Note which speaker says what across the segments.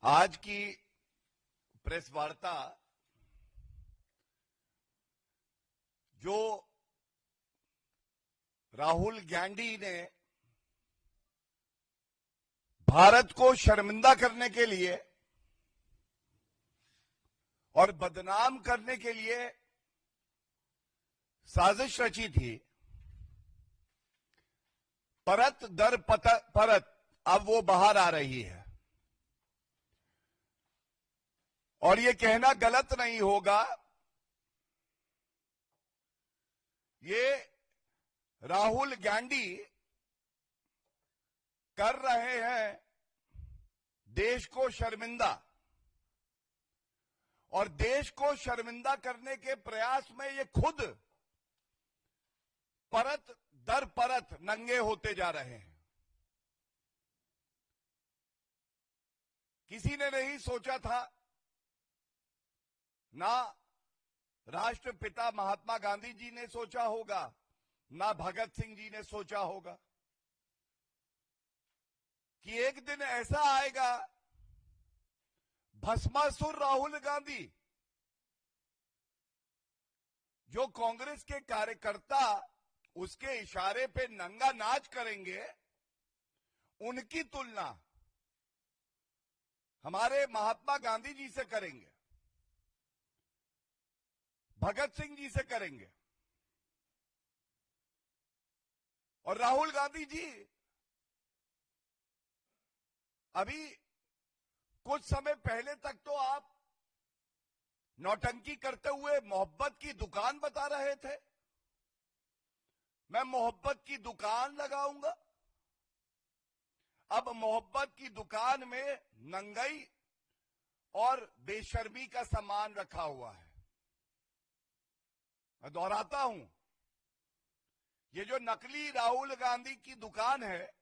Speaker 1: आज की प्रेस वार्ता जो राहुल गांधी ने भारत को शर्मिंदा करने के लिए और बदनाम करने के लिए साजिश रची थी, परत दर परत अब वो बाहर आ रही है। और ये कहना गलत नहीं होगा, ये राहुल गांधी कर रहे हैं देश को शर्मिंदा, और देश को शर्मिंदा करने के प्रयास में ये खुद परत दर परत नंगे होते जा रहे हैं। किसी ने नहीं सोचा था, ना राष्ट्रपिता महात्मा गांधी जी ने सोचा होगा, ना भगत सिंह जी ने सोचा होगा कि एक दिन ऐसा आएगा, भस्मासुर राहुल गांधी, जो कांग्रेस के कार्यकर्ता उसके इशारे पे नंगा नाच करेंगे, उनकी तुलना हमारे महात्मा गांधी जी से करेंगे, भगत सिंह जी से करेंगे। और राहुल गांधी जी अभी कुछ समय पहले तक तो आप नौटंकी करते हुए मोहब्बत की दुकान बता रहे थे, मैं मोहब्बत की दुकान लगाऊंगा। अब मोहब्बत की दुकान में नंगाई और बेशर्मी का सामान रखा हुआ है। मैं दोहराता हूं, ये जो नकली राहुल गांधी की दुकान है,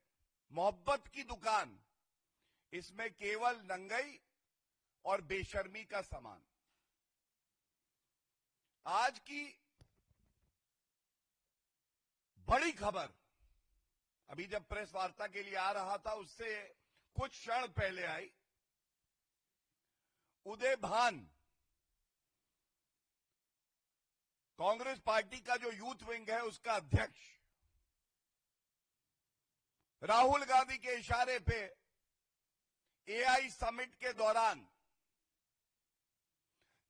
Speaker 1: मोहब्बत की दुकान, इसमें केवल नंगाई और बेशर्मी का सामान। आज की बड़ी खबर, अभी जब प्रेस वार्ता के लिए आ रहा था उससे कुछ क्षण पहले आई। उदय भान, कांग्रेस पार्टी का जो यूथ विंग है उसका अध्यक्ष, राहुल गांधी के इशारे पे एआई समिट के दौरान,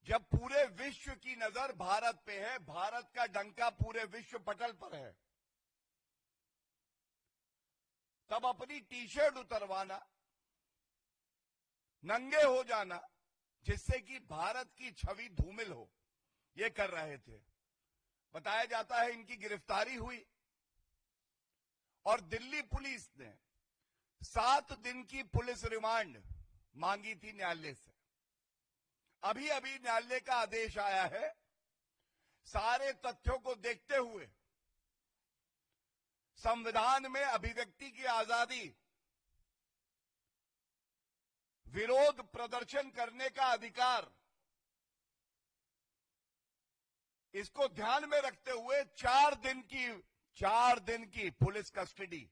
Speaker 1: जब पूरे विश्व की नजर भारत पे है, भारत का डंका पूरे विश्व पटल पर है, तब अपनी टी शर्ट उतरवाना, नंगे हो जाना, जिससे कि भारत की छवि धूमिल हो, ये कर रहे थे। बताया जाता है इनकी गिरफ्तारी हुई और दिल्ली पुलिस ने 7 दिन की पुलिस रिमांड मांगी थी न्यायालय से। अभी अभी न्यायालय का आदेश आया है। सारे तथ्यों को देखते हुए संविधान में अभिव्यक्ति की आजादी, विरोध प्रदर्शन करने का अधिकार, इसको ध्यान में रखते हुए 4 दिन की पुलिस कस्टडी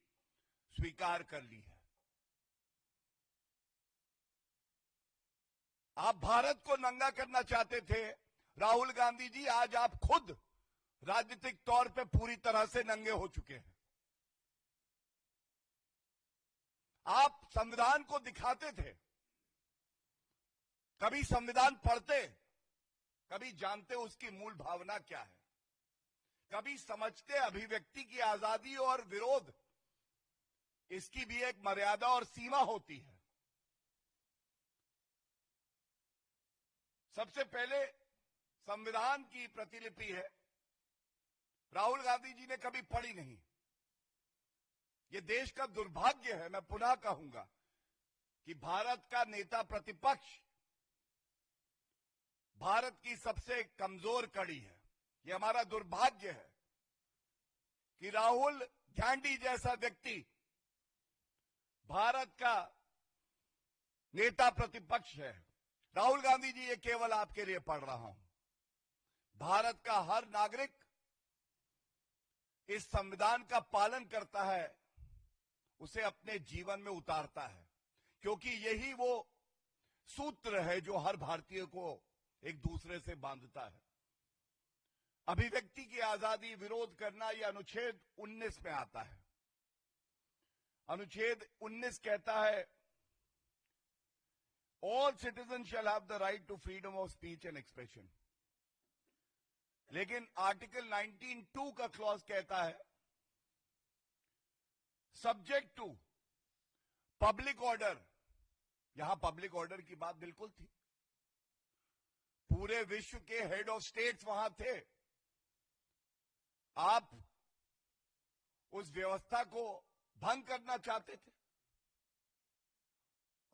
Speaker 1: स्वीकार कर ली है। आप भारत को नंगा करना चाहते थे राहुल गांधी जी, आज आप खुद राजनीतिक तौर पे पूरी तरह से नंगे हो चुके हैं। आप संविधान को दिखाते थे, कभी संविधान पढ़ते, कभी जानते उसकी मूल भावना क्या है, कभी समझते अभिव्यक्ति की आजादी और विरोध, इसकी भी एक मर्यादा और सीमा होती है। सबसे पहले संविधान की प्रतिलिपि है, राहुल गांधी जी ने कभी पढ़ी नहीं। यह देश का दुर्भाग्य है, मैं पुनः कहूंगा कि भारत का नेता प्रतिपक्ष भारत की सबसे कमजोर कड़ी है। यह हमारा दुर्भाग्य है कि राहुल गांधी जैसा व्यक्ति भारत का नेता प्रतिपक्ष है। राहुल गांधी जी, ये केवल आपके लिए पढ़ रहा हूं, भारत का हर नागरिक इस संविधान का पालन करता है, उसे अपने जीवन में उतारता है, क्योंकि यही वो सूत्र है जो हर भारतीय को एक दूसरे से बांधता है। अभिव्यक्ति की आजादी, विरोध करना, यह अनुच्छेद 19 में आता है। अनुच्छेद 19 कहता है, all citizen shall have the right to freedom of speech and expression. लेकिन आर्टिकल 19(2) का क्लॉज कहता है, सब्जेक्ट टू पब्लिक ऑर्डर। यहां पब्लिक ऑर्डर की बात बिल्कुल थी। पूरे विश्व के हेड ऑफ स्टेट्स वहां थे। आप उस व्यवस्था को भंग करना चाहते थे,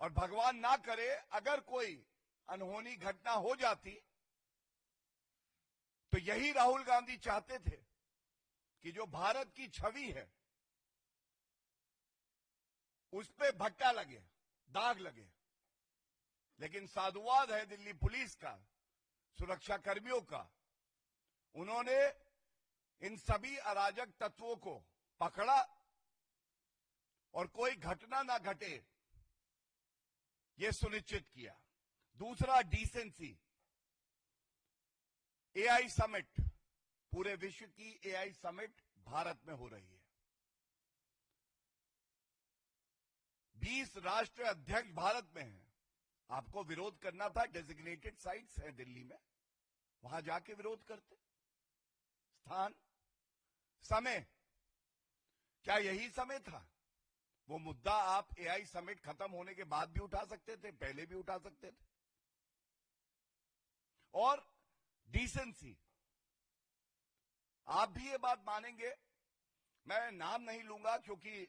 Speaker 1: और भगवान ना करे अगर कोई अनहोनी घटना हो जाती तो यही राहुल गांधी चाहते थे कि जो भारत की छवि है उस पे भट्टा लगे, दाग लगे। लेकिन साधुवाद है दिल्ली पुलिस का, सुरक्षा कर्मियों का। उन्होंने इन सभी अराजक तत्वों को पकड़ा और कोई घटना ना घटे, यह सुनिश्चित किया। दूसरा, डिसेंसी। एआई समिट, पूरे विश्व की एआई समिट भारत में हो रही है। 20 राष्ट्र अध्यक्ष भारत में हैं। आपको विरोध करना था, डेजिग्नेटेड साइट्स है दिल्ली में, वहां जाके विरोध करते। स्थान, समय, क्या यही समय था? वो मुद्दा आप एआई समिट खत्म होने के बाद भी उठा सकते थे, पहले भी उठा सकते थे। और डिसेंसी, आप भी ये बात मानेंगे, मैं नाम नहीं लूंगा क्योंकि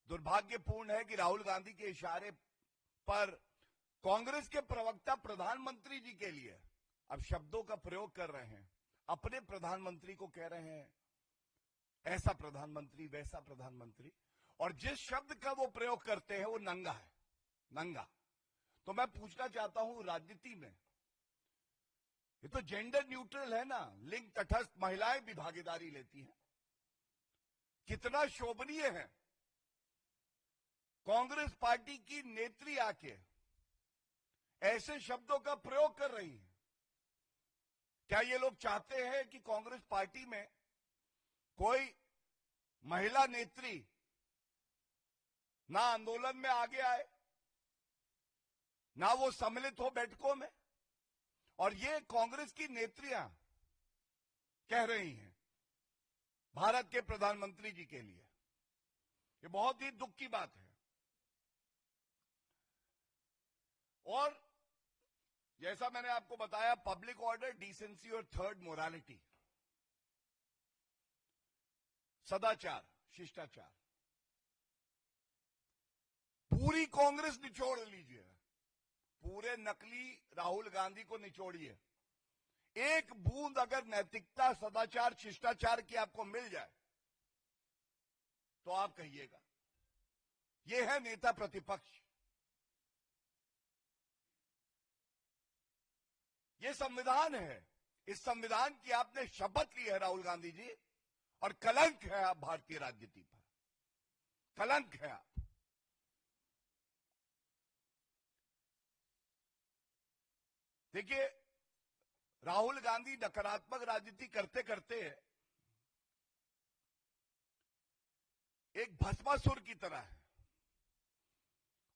Speaker 1: दुर्भाग्यपूर्ण है कि राहुल गांधी के इशारे पर कांग्रेस के प्रवक्ता प्रधानमंत्री जी के लिए अब शब्दों का प्रयोग कर रहे हैं। अपने प्रधानमंत्री को कह रहे हैं ऐसा प्रधानमंत्री, वैसा प्रधानमंत्री, और जिस शब्द का वो प्रयोग करते हैं वो नंगा है, नंगा। तो मैं पूछना चाहता हूं, राजनीति में ये तो जेंडर न्यूट्रल है ना, लिंग तटस्थ, महिलाएं भी भागीदारी लेती हैं। कितना शोभनीय है कांग्रेस पार्टी की नेत्री आके ऐसे शब्दों का प्रयोग कर रही है। क्या ये लोग चाहते हैं कि कांग्रेस पार्टी में कोई महिला नेत्री ना आंदोलन में आगे आए, ना वो सम्मिलित हो बैठकों में? और ये कांग्रेस की नेत्रियां कह रही हैं भारत के प्रधानमंत्री जी के लिए। ये बहुत ही दुख की बात है। और जैसा मैंने आपको बताया, पब्लिक ऑर्डर, डिसेंसी और थर्ड, मोरालिटी, सदाचार, शिष्टाचार। पूरी कांग्रेस निचोड़ लीजिए, पूरे नकली राहुल गांधी को निचोड़िए। एक बूंद अगर नैतिकता, सदाचार, शिष्टाचार की आपको मिल जाए तो आप कहिएगा ये है नेता प्रतिपक्ष। ये संविधान है, इस संविधान की आपने शपथ ली है राहुल गांधी जी, और कलंक है आप भारतीय राजनीति पर, कलंक है आप। देखिए, राहुल गांधी नकारात्मक राजनीति करते करते एक भस्मासुर की तरह है।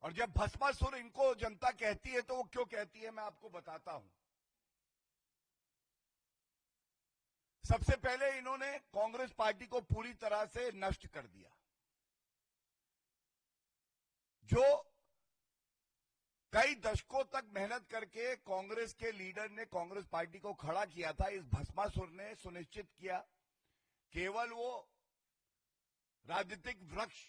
Speaker 1: और जब भस्मासुर इनको जनता कहती है तो वो क्यों कहती है, मैं आपको बताता हूं। सबसे पहले इन्होंने कांग्रेस पार्टी को पूरी तरह से नष्ट कर दिया। जो कई दशकों तक मेहनत करके कांग्रेस के लीडर ने कांग्रेस पार्टी को खड़ा किया था, इस भस्मासुर ने सुनिश्चित किया केवल वो राजनीतिक वृक्ष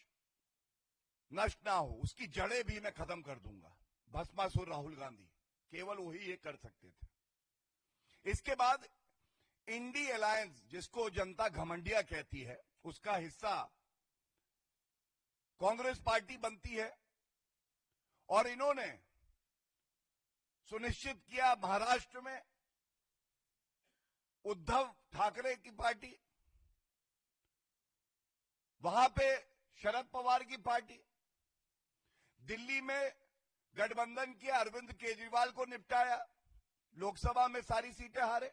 Speaker 1: नष्ट ना हो, उसकी जड़ें भी मैं खत्म कर दूंगा। भस्मासुर राहुल गांधी, केवल वही ये कर सकते थे। इसके बाद इंडी अलायंस, जिसको जनता घमंडिया कहती है, उसका हिस्सा कांग्रेस पार्टी बनती है। और इन्होंने सुनिश्चित किया महाराष्ट्र में उद्धव ठाकरे की पार्टी, वहां पे शरद पवार की पार्टी, दिल्ली में गठबंधन के अरविंद केजरीवाल को निपटाया, लोकसभा में सारी सीटें हारे।